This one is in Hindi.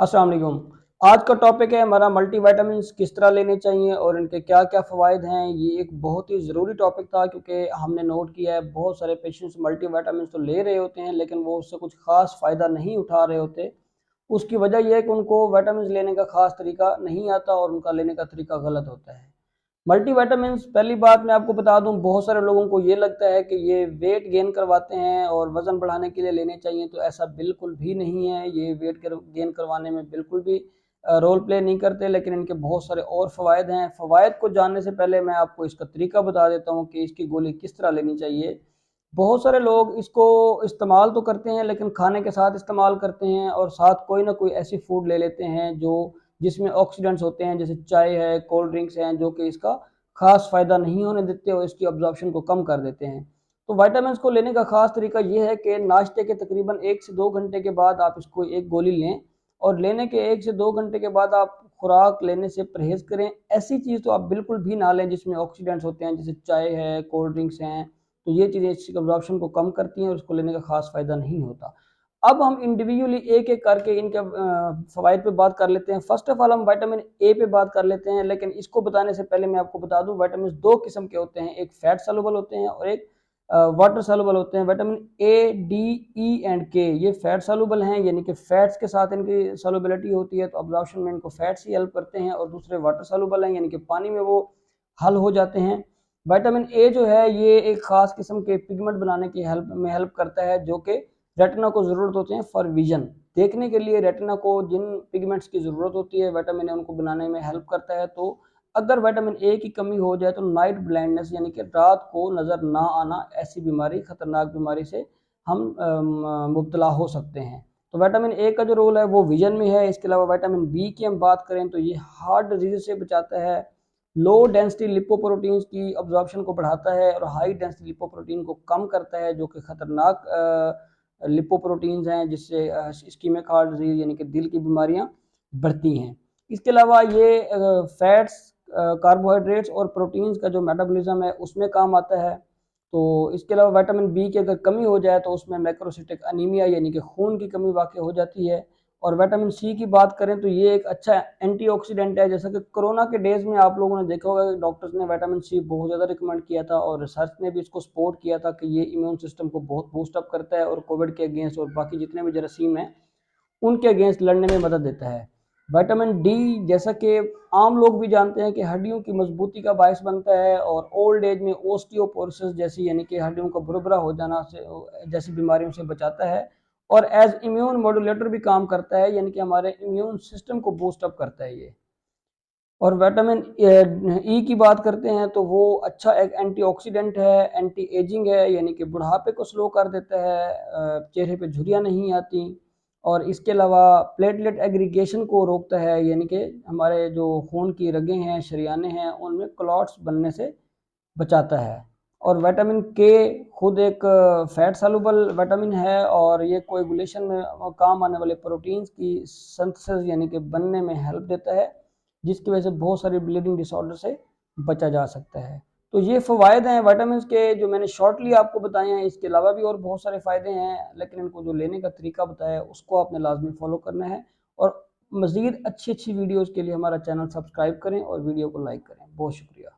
अस्सलाम वालेकुम। आज का टॉपिक है हमारा मल्टीविटामिन्स किस तरह लेने चाहिए और इनके क्या क्या फ़वाइद हैं। ये एक बहुत ही ज़रूरी टॉपिक था क्योंकि हमने नोट किया है बहुत सारे पेशेंट्स मल्टीविटामिन्स तो ले रहे होते हैं लेकिन वो उससे कुछ ख़ास फ़ायदा नहीं उठा रहे होते। उसकी वजह यह है कि उनको विटामिन्स लेने का ख़ास तरीका नहीं आता और उनका लेने का तरीका गलत होता है। मल्टीविटामिन्स, पहली बात मैं आपको बता दूं, बहुत सारे लोगों को ये लगता है कि ये वेट गेन करवाते हैं और वज़न बढ़ाने के लिए लेने चाहिए, तो ऐसा बिल्कुल भी नहीं है। ये वेट गेन करवाने में बिल्कुल भी रोल प्ले नहीं करते, लेकिन इनके बहुत सारे और फ़वाइद हैं। फ़वाइद को जानने से पहले मैं आपको इसका तरीका बता देता हूँ कि इसकी गोली किस तरह लेनी चाहिए। बहुत सारे लोग इसको इस्तेमाल तो करते हैं लेकिन खाने के साथ इस्तेमाल करते हैं और साथ कोई ना कोई ऐसी फूड ले लेते हैं जो जिसमें ऑक्सीडेंट्स होते हैं, जैसे चाय है, कोल्ड ड्रिंक्स हैं, जो कि इसका खास फ़ायदा नहीं होने देते और इसकी अब्जॉर्प्शन को कम कर देते हैं। तो विटामिन्स को लेने का ख़ास तरीका ये है कि नाश्ते के तकरीबन 1 से 2 घंटे के बाद आप इसको एक गोली लें और लेने के 1 से 2 घंटे के बाद आप खुराक लेने से परहेज़ करें। ऐसी चीज़ तो आप बिल्कुल भी ना लें जिसमें ऑक्सीडेंट्स होते हैं, जैसे चाय है, कोल्ड ड्रिंक्स हैं, तो ये चीज़ें इसकी अब्जॉर्प्शन को कम करती हैं और उसको लेने का ख़ास फ़ायदा नहीं होता। अब हम इंडिविजुअली एक-एक करके इनके फ़वाइद पे बात कर लेते हैं। फ़र्स्ट ऑफ़ ऑल हम विटामिन ए पे बात कर लेते हैं, लेकिन इसको बताने से पहले मैं आपको बता दूँ विटामिन्स 2 किस्म के होते हैं, एक फैट सॉल्युबल होते हैं और एक वाटर सॉल्युबल होते हैं। Vitamin A, D, E and के ये फैट सॉल्युबल हैं, यानी कि फैट्स के साथ इनकी सॉल्युबिलिटी होती है, तो अब्ज़ॉर्प्शन में इनको फैट्स ही हेल्प करते हैं, और दूसरे वाटर सॉल्युबल हैं, यानी कि पानी में वो हल हो जाते हैं। विटामिन ए जो है ये एक ख़ास किस्म के पिगमेंट बनाने की हेल्प करता है, जो कि रेटिना को ज़रूरत होते हैं फॉर विजन। देखने के लिए रेटिना को जिन पिगमेंट्स की ज़रूरत होती है, विटामिन ए उनको बनाने में हेल्प करता है। तो अगर विटामिन ए की कमी हो जाए तो नाइट ब्लाइंडनेस, यानी कि रात को नज़र ना आना, ऐसी बीमारी, ख़तरनाक बीमारी से हम मुब्तला हो सकते हैं। तो विटामिन ए का जो रोल है वो विजन में है। इसके अलावा विटामिन बी की हम बात करें तो ये हार्ट डिजीज़ से बचाता है, लो डेंसिटी लिपोप्रोटीन्स की अब्जॉर्प्शन को बढ़ाता है और हाई डेंसिटी लिपोप्रोटीन को कम करता है, जो कि ख़तरनाक लिपोप्रोटीन्स हैं, जिससे इस्कीमिक हार्ट डिजीज़ यानी कि दिल की बीमारियां बढ़ती हैं। इसके अलावा ये फैट्स, कार्बोहाइड्रेट्स और प्रोटीन्स का जो मेटाबॉलिज्म है उसमें काम आता है। तो इसके अलावा विटामिन बी की अगर कमी हो जाए तो उसमें मैक्रोसिटिक अनीमिया यानी कि खून की कमी वाक़ई हो जाती है। और विटामिन सी की बात करें तो ये एक अच्छा एंटीऑक्सीडेंट है। जैसा कि कोरोना के डेज़ में आप लोगों ने देखा होगा कि डॉक्टर्स ने विटामिन सी बहुत ज़्यादा रिकमेंड किया था और रिसर्च ने भी इसको सपोर्ट किया था कि ये इम्यून सिस्टम को बहुत बूस्ट अप करता है और कोविड के अगेंस्ट और बाकी जितने भी जरासीम हैं उनके अगेंस्ट लड़ने में मदद देता है। विटामिन डी, जैसा कि आम लोग भी जानते हैं, कि हड्डियों की मजबूती का बायस बनता है और ओल्ड एज में ओस्टियोपोरोसिस जैसी, यानी कि हड्डियों का भुरभुरा हो जाना से जैसी बीमारियों से बचाता है। और एज इम्यून मॉड्यूलेटर भी काम करता है, यानी कि हमारे इम्यून सिस्टम को बूस्ट अप करता है ये। और विटामिन ई की बात करते हैं तो वो अच्छा एक एंटीऑक्सीडेंट है, एंटी एजिंग है, यानी कि बुढ़ापे को स्लो कर देता है, चेहरे पे झुर्रियाँ नहीं आती। और इसके अलावा प्लेटलेट एग्रीगेशन को रोकता है, यानी कि हमारे जो खून की रगें हैं, शरियाने हैं, उनमें क्लॉट्स बनने से बचाता है। और विटामिन के खुद एक फैट सॉल्युबल विटामिन है और ये कोएगुलेशन में काम आने वाले प्रोटीन्स की सिंथेसिस यानी कि बनने में हेल्प देता है, जिसकी वजह से बहुत सारी ब्लीडिंग डिसऑर्डर से बचा जा सकता है। तो ये फ़वाइद हैं विटामिन्स के जो मैंने शॉर्टली आपको बताए हैं। इसके अलावा भी और बहुत सारे फ़ायदे हैं, लेकिन इनको जो लेने का तरीका बताया उसको आपने लाजमी फॉलो करना है। और मज़ीद अच्छी अच्छी वीडियोज़ के लिए हमारा चैनल सब्सक्राइब करें और वीडियो को लाइक करें। बहुत शुक्रिया।